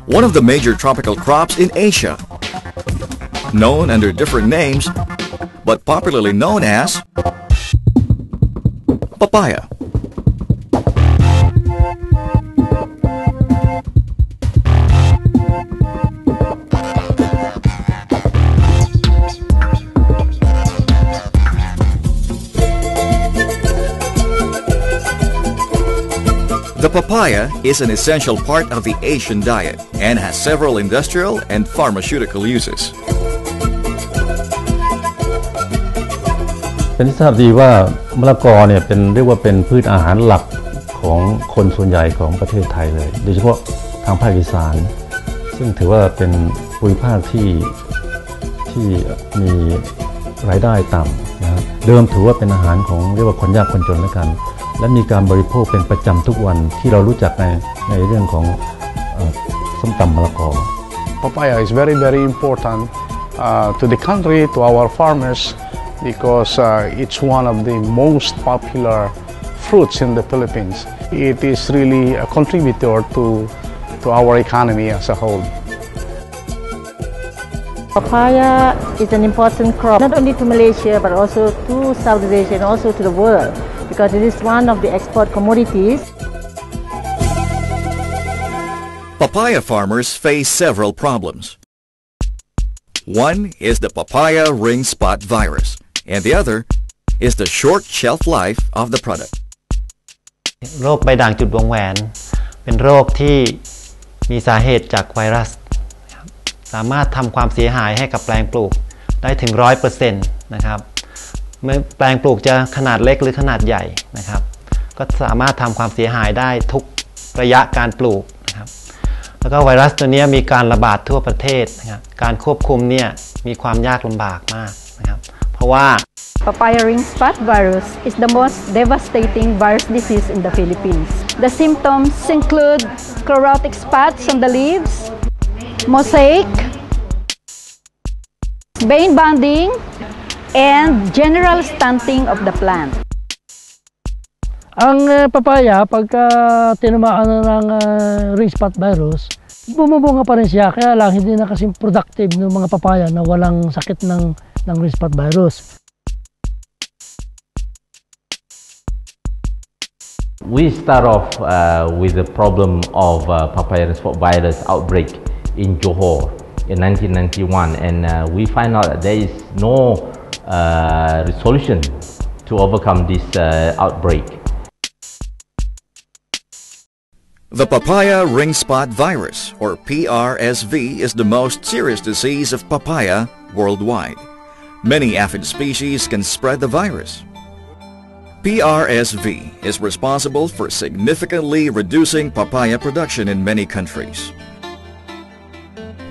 one of the major tropical crops in Asia, known under different names, but popularly known as papaya. The papaya is an essential part of the Asian diet and has several industrial and pharmaceutical uses. เป็นที่ทราบดีว่ามะละกอเนี่ยเรียกว่าเป็นพืชอาหารหลักของคนส่วนใหญ่ของประเทศไทยเลยโดยเฉพาะทางภาคอีสานซึ่งถือว่าเป็นภูมิภาคที่มีรายได้ต่ำนะเดิมถือว่าเป็นอาหารของเรียกว่าคนยากคนจนแล้วกันและมีการบริโภคเป็นประจำทุกวันที่เรารู้จักในเรื่องของส้มตำมะละกอ Papaya is very important to the country, to our farmers, because it's one of the most popular fruits in the Philippines. It is really a contributor to our economy as a whole. Papaya is an important crop, not only to Malaysia but also to Southeast Asia and also to the world, because it is one of the export commodities. Papaya farmers face several problems. One is the Papaya Ringspot Virus, and the other is the short shelf life of the product. โรคใบด่างจุดวงแหวนเป็นโรคที่มีสาเหตุจากไวรัสสามารถทำความเสียหายให้กับแปลงปลูกได้ถึง 100% นะครับเมื่อแปลงปลูกจะขนาดเล็กหรือขนาดใหญ่นะครับก็สามารถทำความเสียหายได้ทุกระยะการปลูกนะครับแล้วก็ไวรัสตัวนี้มีการระบาดทั่วประเทศนะครับการควบคุมเนี่ยมีความยากลำบากมากนะครับเพราะว่า Papaya Ringspot Virus is the most devastating virus disease in the Philippines. The symptoms include chlorotic spots on the leaves, mosaic, vein bonding, and general stunting of the plant. Ang papaya, pagka tinamaan ng ringspot virus, bumubunga pa rin siya, kaya lang hindi na kasing productive ng mga papaya na walang sakit ng ringspot virus. We start off with the problem of Papaya Ringspot Virus outbreak in Johor in 1991, and we find out that there is no resolution to overcome this outbreak. The Papaya Ringspot Virus, or PRSV, is the most serious disease of papaya worldwide. Many aphid species can spread the virus. PRSV is responsible for significantly reducing papaya production in many countries.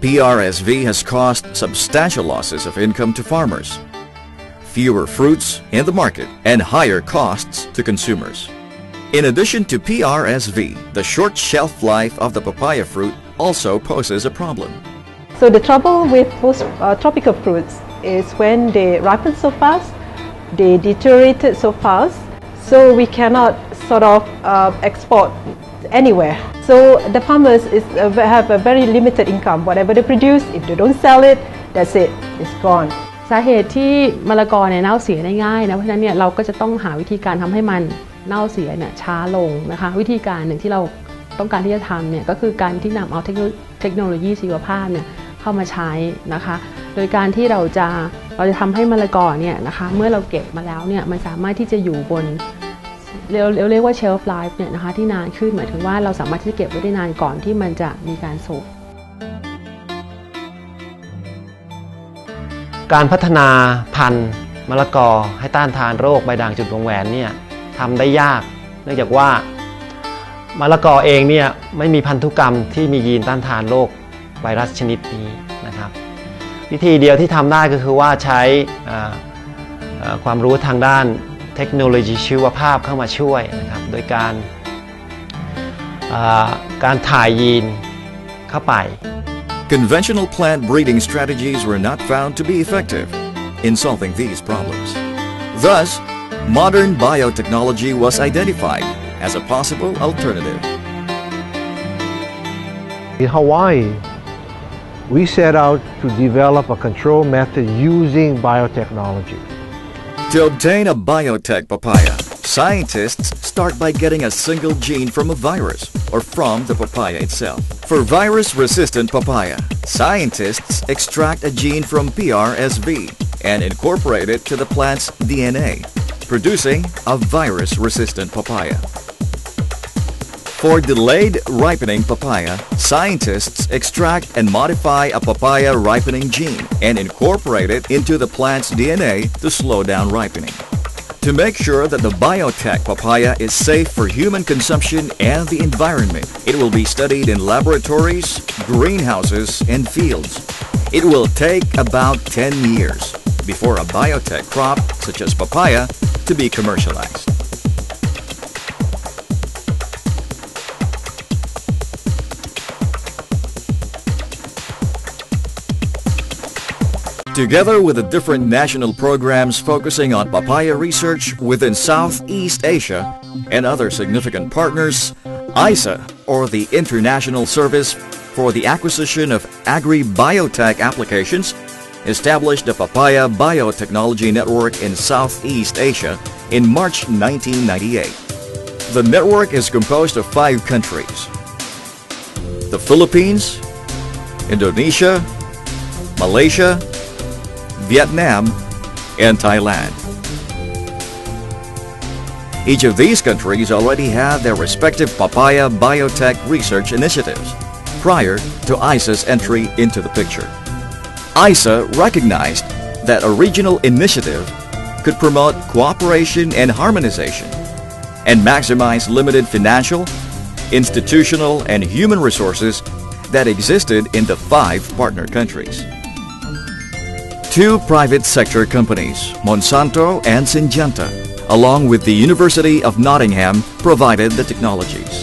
PRSV has caused substantial losses of income to farmers, fewer fruits in the market, and higher costs to consumers. In addition to PRSV, the short shelf life of the papaya fruit also poses a problem. So the trouble with most tropical fruits is when they ripen so fast, they deteriorate so fast, so we cannot sort of export anywhere. So the farmers have a very limited income. Whatever they produce, if they don't sell it, that's it, it's gone. สาเหตุที่มะละกอเนี่ยเน่าเสียได้ง่ายนะเพราะฉะนั้นเนี่ยเราก็จะต้องหาวิธีการทำให้มันเน่าเสียเนี่ยช้าลงนะคะวิธีการหนึ่งที่เราต้องการที่จะทำเนี่ยก็คือการที่นำเอาเทคโนโลยีชีวภาพเนี่ยเข้ามาใช้นะคะโดยการที่เราจะทำให้มะละกอเนี่ยนะคะเมื่อเราเก็บมาแล้วเนี่ยมันสามารถที่จะอยู่บนเรียกว่า shelf life เนี่ยนะคะที่นานขึ้นหมายถึงว่าเราสามารถที่จะเก็บไว้ได้นานก่อนที่มันจะมีการสุกการพัฒนาพันธุ์มะละกอให้ต้านทานโรคใบด่างจุดวงแหวนเนี่ยทำได้ยากเนื่องจากว่ามะละกอเองเนี่ยไม่มีพันธุกรรมที่มียีนต้านทานโรคไวรัสชนิดนี้นะครับวิธีเดียวที่ทำได้ก็คือว่าใช้ความรู้ทางด้านเทคโนโลยีชีวภาพเข้ามาช่วยนะครับโดยการถ่ายยีนเข้าไป Conventional plant breeding strategies were not found to be effective in solving these problems. Thus, modern biotechnology was identified as a possible alternative. In Hawaii, we set out to develop a control method using biotechnology. To obtain a biotech papaya, scientists start by getting a single gene from a virus or from the papaya itself. For virus-resistant papaya, scientists extract a gene from PRSV and incorporate it to the plant's DNA, producing a virus-resistant papaya. For delayed ripening papaya, scientists extract and modify a papaya ripening gene and incorporate it into the plant's DNA to slow down ripening. To make sure that the biotech papaya is safe for human consumption and the environment, it will be studied in laboratories, greenhouses, and fields. It will take about 10 years before a biotech crop, such as papaya, to be commercialized. Together with the different national programs focusing on papaya research within Southeast Asia and other significant partners, ISA, or the International Service for the Acquisition of Agri-Biotech Applications, established the Papaya Biotechnology Network in Southeast Asia in March 1998. The network is composed of 5 countries: the Philippines, Indonesia, Malaysia, Vietnam, and Thailand. Each of these countries already have their respective papaya biotech research initiatives prior to ISA's entry into the picture. ISA recognized that a regional initiative could promote cooperation and harmonization and maximize limited financial, institutional, and human resources that existed in the 5 partner countries. 2 private sector companies, Monsanto and Syngenta, along with the University of Nottingham, provided the technologies.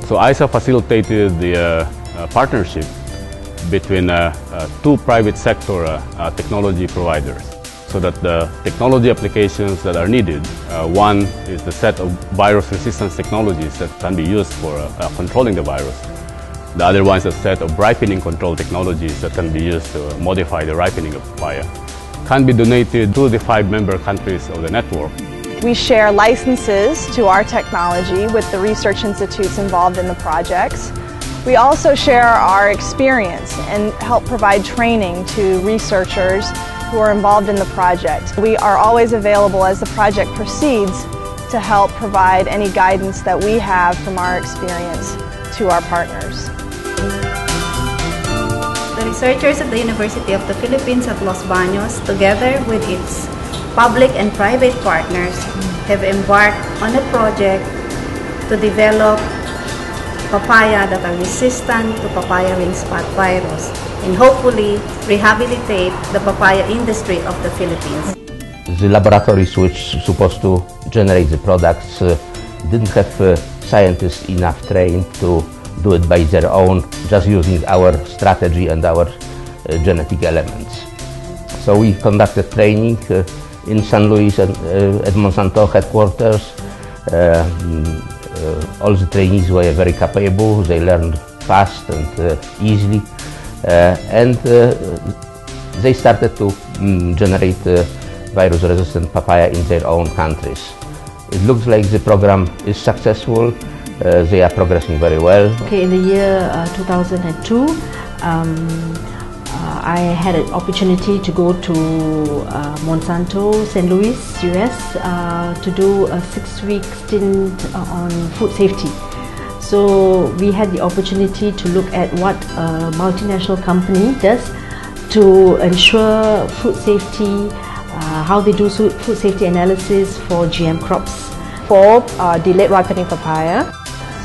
So ISA facilitated the partnership between 2 private sector technology providers, so that the technology applications that are needed, one is the set of virus resistance technologies that can be used for controlling the virus. The other one is a set of ripening control technologies that can be used to modify the ripening of papaya. Can be donated to the 5 member countries of the network. We share licenses to our technology with the research institutes involved in the projects. We also share our experience and help provide training to researchers who are involved in the project. We are always available as the project proceeds to help provide any guidance that we have from our experience to our partners. The researchers at the University of the Philippines at Los Baños, together with its public and private partners, have embarked on a project to develop papaya that are resistant to Papaya Ringspot Virus and hopefully rehabilitate the papaya industry of the Philippines. The laboratories which are supposed to generate the products didn't have scientists enough trained to do it by their own, just using our strategy and our genetic elements. So we conducted training in San Luis and at Monsanto headquarters. All the trainees were very capable, they learned fast and easily, and they started to generate virus-resistant papaya in their own countries. It looks like the program is successful. They are progressing very well. Okay, in the year 2002, I had an opportunity to go to Monsanto, St. Louis, US, to do a 6-week stint on food safety. So we had the opportunity to look at what a multinational company does to ensure food safety, how they do food safety analysis for GM crops. For delayed ripening papaya,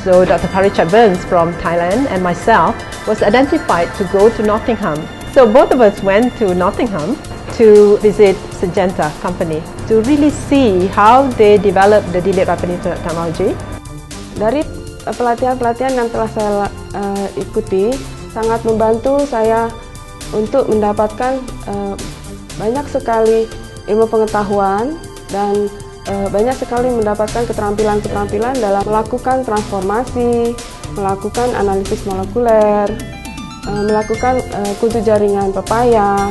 so Dr. Parichat Burns from Thailand and myself was identified to go to Nottingham. So both of us went to Nottingham to visit Syngenta company to really see how they develop the delayed ripening technology. Dari pelatihan-pelatihan yang telah saya ikuti sangat membantu saya untuk mendapatkan banyak sekali ilmu pengetahuan dan banyak sekali mendapatkan keterampilan-keterampilan dalam melakukan transformasi, melakukan analisis molekuler, melakukan kultur jaringan pepaya.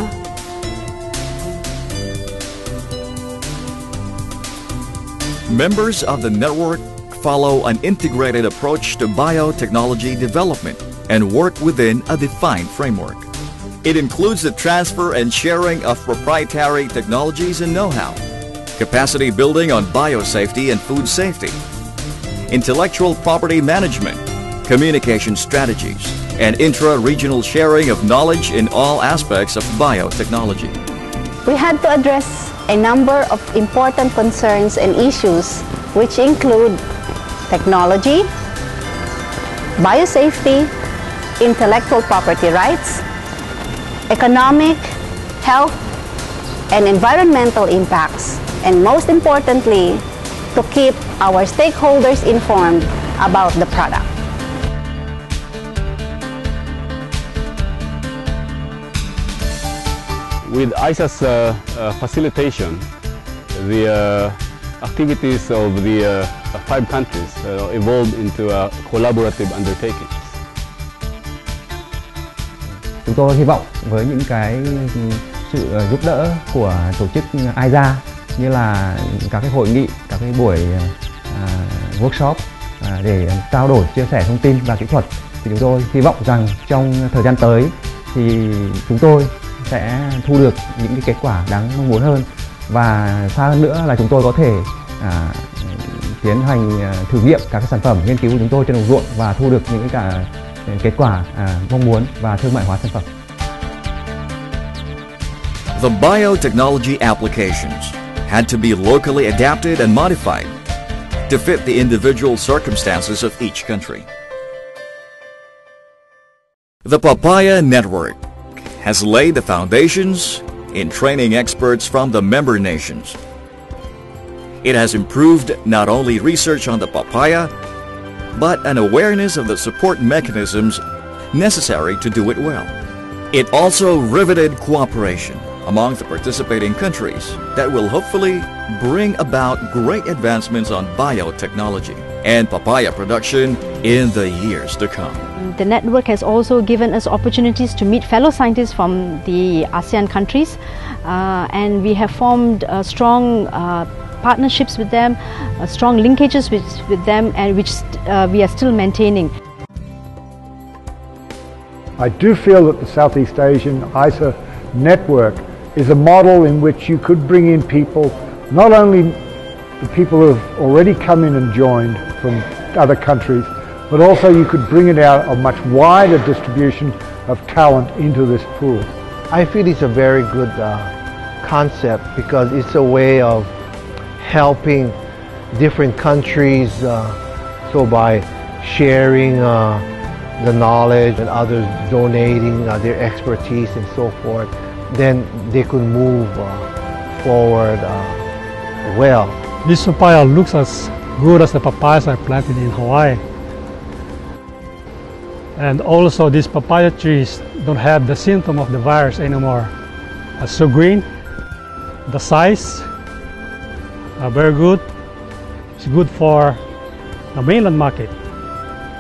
Members of the network follow an integrated approach to biotechnology development and work within a defined framework. It includes the transfer and sharing of proprietary technologies and know-how, capacity building on biosafety and food safety, intellectual property management, communication strategies, and intra-regional sharing of knowledge in all aspects of biotechnology. We had to address a number of important concerns and issues which include technology, biosafety, intellectual property rights, economic, health, and environmental impacts, and most importantly, to keep our stakeholders informed about the product. With ISA's facilitation, the activities of the 5 countries evolved into a collaborative undertaking. Chúng tôi hy vọng với những cái sự giúp đỡ của tổ chức ISA như là các cái hội nghị, các cái buổi workshop để trao đổi, chia sẻ thông tin và kỹ thuật, thì chúng tôi hy vọng rằng trong thời gian tới thì chúng tôi sẽ thu được những cái kết quả đáng mong muốn hơn, và xa hơn nữa là chúng tôi có thể tiến hành thử nghiệm các cái sản phẩm nghiên cứu của chúng tôi trên đồng ruộng và thu được những cái kết quả mong muốn và thương mại hóa sản phẩm. The biotechnology applications had to be locally adapted and modified to fit the individual circumstances of each country. The Papaya Network has laid the foundations in training experts from the member nations. It has improved not only research on the papaya, but an awareness of the support mechanisms necessary to do it well. It also riveted cooperation among the participating countries that will hopefully bring about great advancements on biotechnology and papaya production in the years to come. The network has also given us opportunities to meet fellow scientists from the ASEAN countries, and we have formed strong partnerships with them, strong linkages with them, and which we are still maintaining. I do feel that the Southeast Asian ISA network is a model in which you could bring in people, not only the people who have already come in and joined from other countries, but also you could bring it out a much wider distribution of talent into this pool. I feel it's a very good concept because it's a way of helping different countries, so by sharing the knowledge and others donating their expertise and so forth, then they could move forward well. This papaya looks as good as the papayas I planted in Hawaii. And also these papaya trees don't have the symptom of the virus anymore. It's so green, the size are very good. It's good for the mainland market.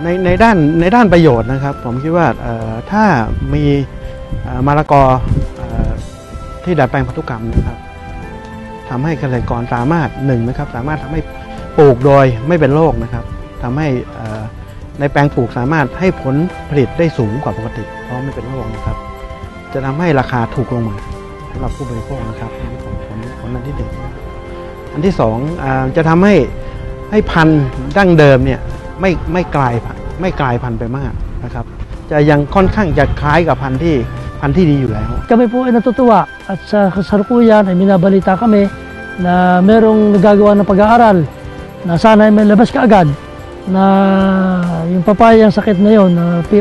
ในด้านประโยชน์นะครับผมคิดว่าถ้ามีมะละกอที่ดัดแปลงพันธุกรรมนะครับทำให้เกษตรกรสามารถนะครับสามารถทำให้ปลูกโดยไม่เป็นโรคนะครับทำให้ในแปลงปลูกสามารถให้ผลผลิตได้สูงกว่าปกติเพราะไม่เป็นโรคนะครับจะทำให้ราคาถูกลงมาสำหรับผู้บริโภคนะครับผลอันที่ 1อันที่ 2จะทำให้พันธุ์ดั้งเดิมเนี่ยไม่กลายพันธุ์ไปมากนะครับจะยังค่อนข้างจะคล้ายกับพันธุ์ที่ดีอยู่แล้ว Kami po ay natutuwa at sa kasalukuyan ay minabalita kami na merong nagagawa ng pag-aaral na sana ay may labas kaagad na yung papaya sakit na yun,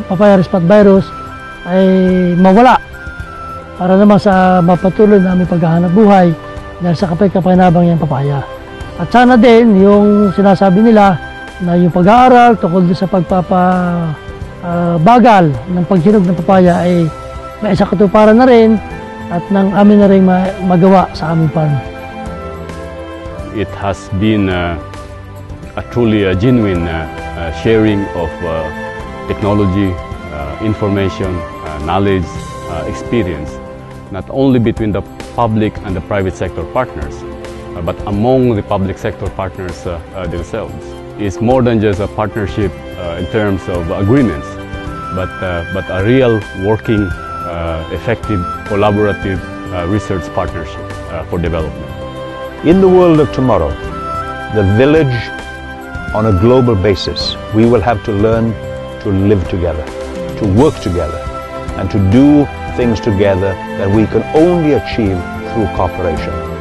Papaya Ringspot Virus, ay mawala para naman sa mapatuloy na aming paghahanap buhay dahil sa kapay-kapaynabang yung papaya. At sana din yung sinasabi nila na yung pag-aaral tungkol sa pagpapabagal ng paghinog ng papaya ay may isa katuparan na rin at nang amin na rin magawa sa aming farm. It has been a truly genuine sharing of technology, information, knowledge, experience, not only between the public and the private sector partners, but among the public sector partners themselves. It's more than just a partnership in terms of agreements, but a real working, effective, collaborative research partnership for development. In the world of tomorrow, the village on a global basis, we will have to learn to live together, to work together, and to do things together that we can only achieve through cooperation.